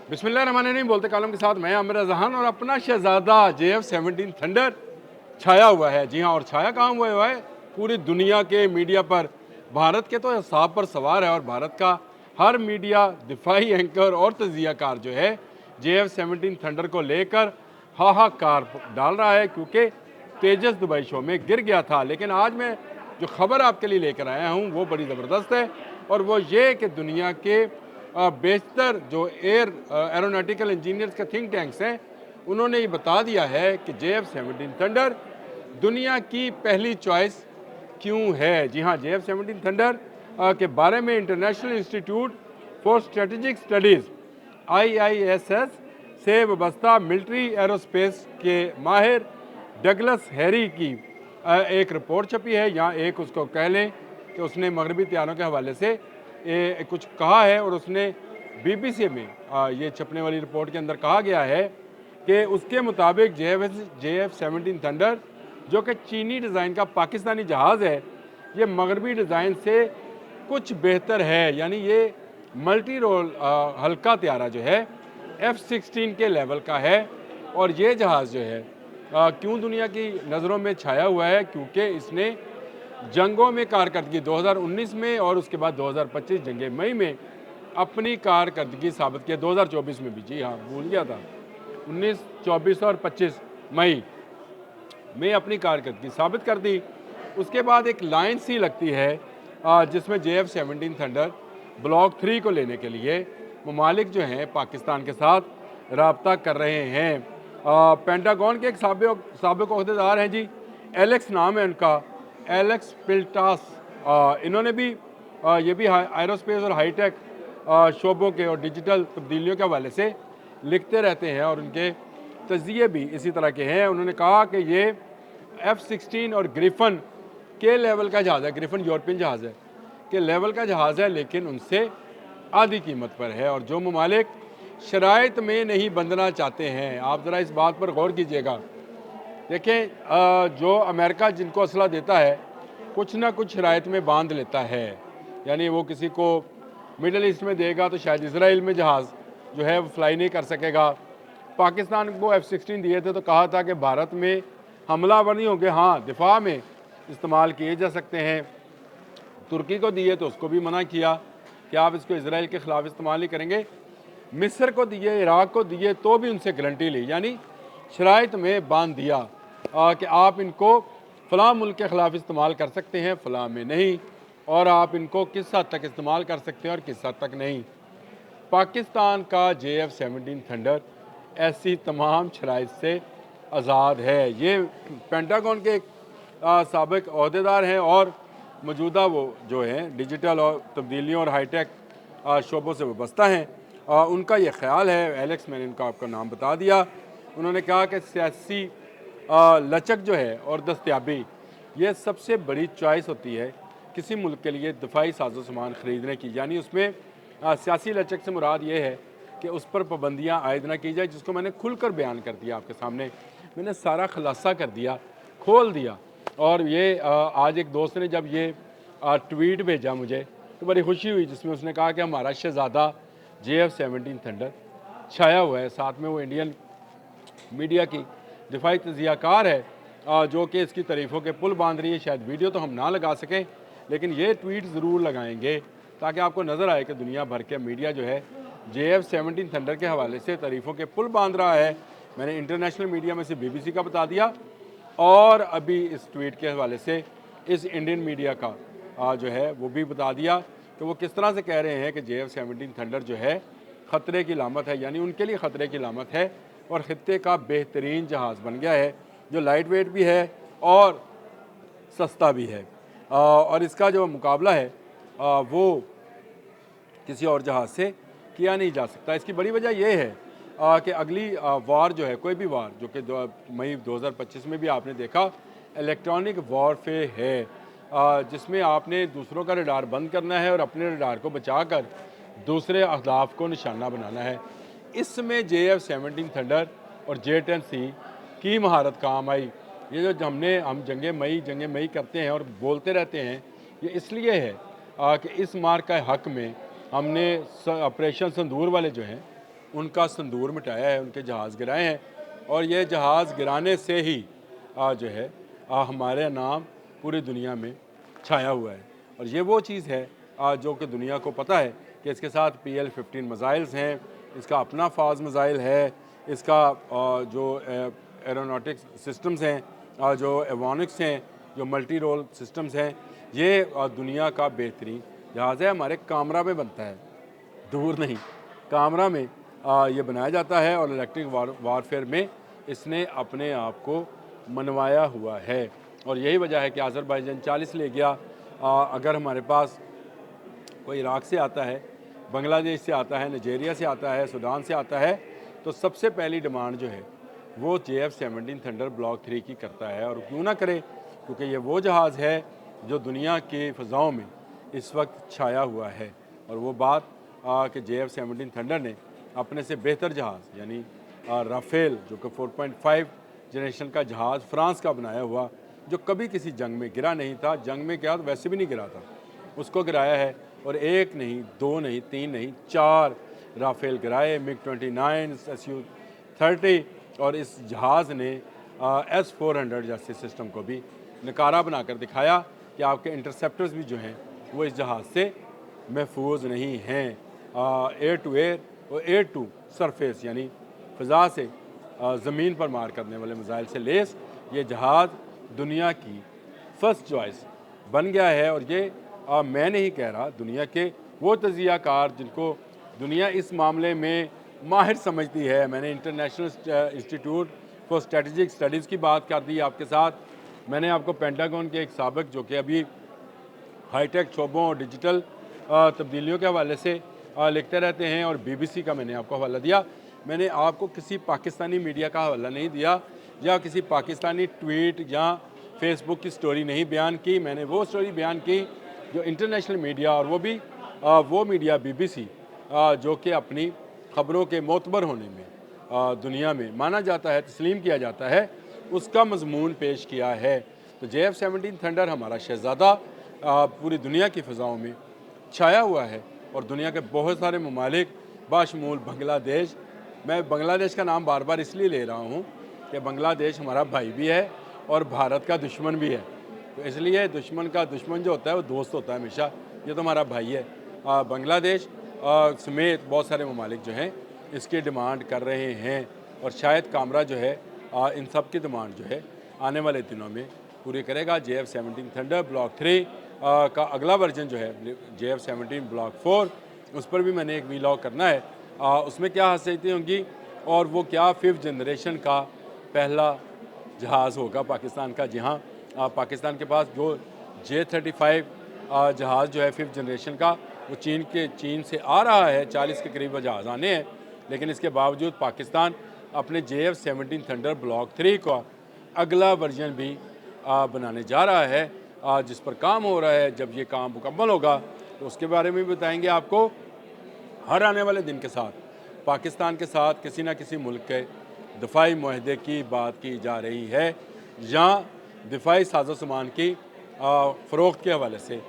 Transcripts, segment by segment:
बिस्मिल्लाहिर्रहमानिर्रहीम बोलते कालम के साथ मैं आमिर जहान और अपना शहजादा JF-17 थंडर छाया हुआ है। जी हाँ, और छाया कहाँ हुआ है? पूरी दुनिया के मीडिया पर। भारत के तो हिसाब पर सवार है और भारत का हर मीडिया दिफाई एंकर और तजियाकार जो है JF-17 थंडर को लेकर हाहाकार डाल रहा है, क्योंकि तेजस दुबई शो में गिर गया था। लेकिन आज मैं जो खबर आपके लिए लेकर आया हूँ वो बड़ी ज़बरदस्त है, और वो ये कि दुनिया के बेशतर जो एरोनॉटिकल इंजीनियर्स के थिंक टैंक्स हैं, उन्होंने ये बता दिया है कि JF-17 थंडर दुनिया की पहली चॉइस क्यों है। जी हाँ, JF-17 थंडर के बारे में international institute for strategic studies IISS से वाबस्ता मिलिट्री एरोस्पेस के माहिर डगलस हैरी की एक रिपोर्ट छपी है, या एक उसको कह लें कि उसने मगरबी तैयारों के हवाले से कुछ कहा है, और उसने BBC में ये छपने वाली रिपोर्ट के अंदर कहा गया है कि उसके मुताबिक JF-17 थंडर जो कि चीनी डिज़ाइन का पाकिस्तानी जहाज़ है, ये मगरबी डिज़ाइन से कुछ बेहतर है। यानी ये मल्टी रोल हल्का त्यारा जो है F-16 के लेवल का है। और ये जहाज़ जो है क्यों दुनिया की नज़रों में छाया हुआ है? क्योंकि इसने जंगों में कारकर्दगी 2019 में और उसके बाद 2025 जंग मई में अपनी कारकर्दगी साबित किया। 2024 में भी, जी हाँ भूल गया था, 19, 24 और 25 मई में अपनी कारकर्दगी साबित कर दी। उसके बाद एक लाइन सी लगती है जिसमें JF-17 थंडर ब्लॉक 3 को लेने के लिए ममालिक जो हैं पाकिस्तान के साथ रब्ता कर रहे हैं। पेंटागन के एक साबिक ओहदेदार हैं जी, एलेक्स नाम है उनका, एलेक्स पिल्टास। इन्होंने भी ये भी एरोस्पेस और हाईटेक शोबों के और डिजिटल तब्दीलियों के हवाले से लिखते रहते हैं, और उनके तजिए भी इसी तरह के हैं। उन्होंने कहा कि ये F-16 और ग्रिफन के लेवल का जहाज़ है, ग्रिफन यूरोपियन जहाज़ है के लेवल का जहाज़ है, लेकिन उनसे आधी कीमत पर है। और जो ममालिक शराइत में नहीं बंधना चाहते हैं, आप ज़रा इस बात पर गौर कीजिएगा। देखें, जो अमेरिका जिनको असला देता है कुछ ना कुछ शराइत में बांध लेता है। यानी वो किसी को मिडल ईस्ट में देगा तो शायद इसराइल में जहाज़ जो है वो फ्लाई नहीं कर सकेगा। पाकिस्तान को F-16 दिए थे तो कहा था कि भारत में हमलावर नहीं होंगे, हाँ दिफा में इस्तेमाल किए जा सकते हैं। तुर्की को दिए तो उसको भी मना किया कि आप इसको इसराइल के ख़िलाफ़ इस्तेमाल नहीं करेंगे। मिस्र को दिए, इराक़ को दिए, तो भी उनसे गारंटी ली, यानी शराइत में बांध दिया कि आप इनको फ़लाँ मुल्क के ख़िलाफ़ इस्तेमाल कर सकते हैं, फ़लाँ में नहीं, और आप इनको किस हद तक इस्तेमाल कर सकते हैं और किस हद तक नहीं। पाकिस्तान का JF-17 थंडर ऐसी तमाम शराइत से आज़ाद है। ये पेंटागन के एक साबिक ओहदेदार हैं और मौजूदा वो जो हैं डिजिटल और तब्दीलियों और हाईटेक शोबों से वाबस्ता हैं। उनका ये ख्याल है, एलेक्स, मैंने उनका आपका नाम बता दिया। उन्होंने कहा कि सियासी लचक जो है और दस्तयाबी, ये सबसे बड़ी चॉइस होती है किसी मुल्क के लिए दिफाई साजो सामान ख़रीदने की। यानी उसमें सियासी लचक से मुराद ये है कि उस पर पाबंदियाँ आयद ना की जाए, जिसको मैंने खुलकर बयान कर दिया आपके सामने। मैंने सारा खुलासा कर दिया, खोल दिया। और ये आज एक दोस्त ने जब ये ट्वीट भेजा मुझे तो बड़ी खुशी हुई, जिसमें उसने कहा कि हमारा शहज़ादा JF-17 थंडर छाया हुआ है। साथ में वो इंडियन मीडिया की दिफाई तजियाकार है जो कि इसकी तारीफ़ों के पुल बांध रही है। शायद वीडियो तो हम ना लगा सकें, लेकिन ये ट्वीट ज़रूर लगाएंगे ताकि आपको नज़र आए कि दुनिया भर के मीडिया जो है JF-17 थंडर के हवाले से तारीफ़ों के पुल बांध रहा है। मैंने इंटरनेशनल मीडिया में से BBC का बता दिया, और अभी इस ट्वीट के हवाले से इस इंडियन मीडिया का जो है वो भी बता दिया कि वो किस तरह से कह रहे हैं कि JF-17 थंडर जो है ख़तरे की लामत है, यानी उनके लिए ख़तरे की लामत है, और ख़ित्ते का बेहतरीन जहाज़ बन गया है जो लाइट वेट भी है और सस्ता भी है। और इसका जो मुकाबला है वो किसी और जहाज़ से किया नहीं जा सकता। इसकी बड़ी वजह यह है कि अगली वार जो है, कोई भी वार, जो कि मई 2025 में भी आपने देखा, इलेक्ट्रॉनिक वॉरफेयर है, जिसमें आपने दूसरों का रडार बंद करना है और अपने रडार को बचाकर दूसरे अहदाफ को निशाना बनाना है। इसमें JF-17 थंडर और J-10C की महारत काम आई। ये जो हम जंग मई करते हैं और बोलते रहते हैं, ये इसलिए है कि इस मार का हक़ में हमने ऑपरेशन संदूर वाले जो हैं उनका संदूर मिटाया है, उनके जहाज़ गिराए हैं और ये जहाज़ गिराने से ही जो है हमारे नाम पूरी दुनिया में छाया हुआ है। और ये वो चीज़ है जो कि दुनिया को पता है कि इसके साथ PL-15 मिसाइल्स हैं, इसका अपना फाज मिसाइल है, इसका जो एरोनॉटिक्स सिस्टम्स हैं, जो एवॉनिक्स हैं, जो मल्टी रोल सिस्टम्स हैं, ये दुनिया का बेहतरीन जहाज़ है। हमारे कामरा में बनता है, दूर नहीं, कामरा में ये बनाया जाता है और इलेक्ट्रिक वारफेयर में इसने अपने आप को मनवाया हुआ है। और यही वजह है कि अज़रबैजान 40 ले गया। अगर हमारे पास कोई इराक से आता है, बांग्लादेश से आता है, नाइजीरिया से आता है, सूडान से आता है, तो सबसे पहली डिमांड जो है वो JF-17 थंडर ब्लॉक 3 की करता है। और क्यों ना करे, क्योंकि ये वो जहाज़ है जो दुनिया की फ़ज़ाओं में इस वक्त छाया हुआ है। और वो बात कि JF-17 थंडर ने अपने से बेहतर जहाज़ यानी राफेल, जो कि 4.5 जनरेशन का जहाज़ फ्रांस का बनाया हुआ, जो कभी किसी जंग में गिरा नहीं था, जंग में क्या तो वैसे भी नहीं गिरा था, उसको गिराया है। और एक नहीं, दो नहीं, तीन नहीं, 4 राफेल गिराए, MiG-29, Su-30। और इस जहाज़ ने S-400 जैसे सिस्टम को भी नकारा बनाकर दिखाया कि आपके इंटरसेप्टर्स भी जो हैं वो इस जहाज़ से महफूज नहीं हैं। एयर टू एयर और एयर टू सरफेस यानी फ़िज़ा से ज़मीन पर मार करने वाले मिसाइल से लेस ये जहाज़ दुनिया की फ़र्स्ट चॉइस बन गया है। और ये मैं नहीं कह रहा, दुनिया के वो तजियाकार जिनको दुनिया इस मामले में माहिर समझती है। मैंने international institute for strategic studies की बात कर दी आपके साथ, मैंने आपको पेंटागन के एक साबिक जो कि अभी हाईटेक शोबों और डिजिटल तब्दीलियों के हवाले से लिखते रहते हैं, और BBC का मैंने आपको हवाला दिया। मैंने आपको किसी पाकिस्तानी मीडिया का हवाला नहीं दिया या किसी पाकिस्तानी ट्वीट या फेसबुक की स्टोरी नहीं बयान की। मैंने वो स्टोरी बयान की जो इंटरनेशनल मीडिया, और वो भी वो मीडिया BBC जो कि अपनी ख़बरों के मोतबर होने में दुनिया में माना जाता है, तस्लीम किया जाता है, उसका मजमून पेश किया है। तो JF-17 थंडर हमारा शहज़ादा पूरी दुनिया की फ़ज़ाओं में छाया हुआ है और दुनिया के बहुत सारे ममालिक बाशमूल बांग्लादेश, मैं बांग्लादेश का नाम बार बार इसलिए ले रहा हूँ कि बांग्लादेश हमारा भाई भी है और भारत का दुश्मन भी है। तो इसलिए दुश्मन का दुश्मन जो होता है वो दोस्त होता है हमेशा। ये तो हमारा भाई है। बांग्लादेश समेत बहुत सारे ममालिक जो हैं इसकी डिमांड कर रहे हैं, और शायद कामरा जो है इन सब की डिमांड जो है आने वाले दिनों में पूरी करेगा। JF-17 थंडर ब्लॉक 3 का अगला वर्जन जो है JF-17 ब्लॉक 4, उस पर भी मैंने एक वीलॉग करना है। उसमें क्या खासियतें होंगी और वो क्या 5th जनरेशन का पहला जहाज़ होगा पाकिस्तान का। जी हाँ, पाकिस्तान के पास जो J-35 जहाज़ जो है 5th जनरेशन का, वो चीन से आ रहा है, 40 के करीब जहाज़ आने हैं, लेकिन इसके बावजूद पाकिस्तान अपने JF-17 थंडर ब्लॉक 3 का अगला वर्जन भी बनाने जा रहा है, जिस पर काम हो रहा है। जब ये काम मुकम्मल होगा तो उसके बारे में भी बताएंगे आपको। हर आने वाले दिन के साथ पाकिस्तान के साथ किसी न किसी मुल्क के दिफाई मुआहदे की बात की जा रही है या दिफाई साजो सामान की फ़रोख्त के हवाले से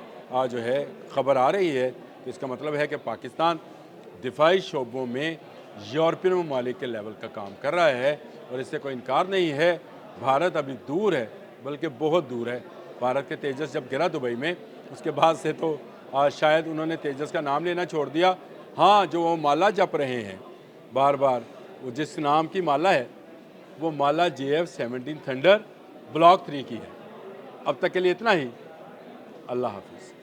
जो है ख़बर आ रही है। तो इसका मतलब है कि पाकिस्तान दिफाई शोबों में यूरोपियन ममालिक के लेवल का काम कर रहा है, और इससे कोई इनकार नहीं है। भारत अभी दूर है, बल्कि बहुत दूर है। भारत के तेजस जब गिरा दुबई में, उसके बाद से तो शायद उन्होंने तेजस का नाम लेना छोड़ दिया। हाँ, जो वो माला जप रहे हैं बार बार, वो जिस नाम की माला है वो माला JF-17 थंडर ब्लॉक 3 की है। अब तक के लिए इतना ही। अल्लाह हाफ़िज़।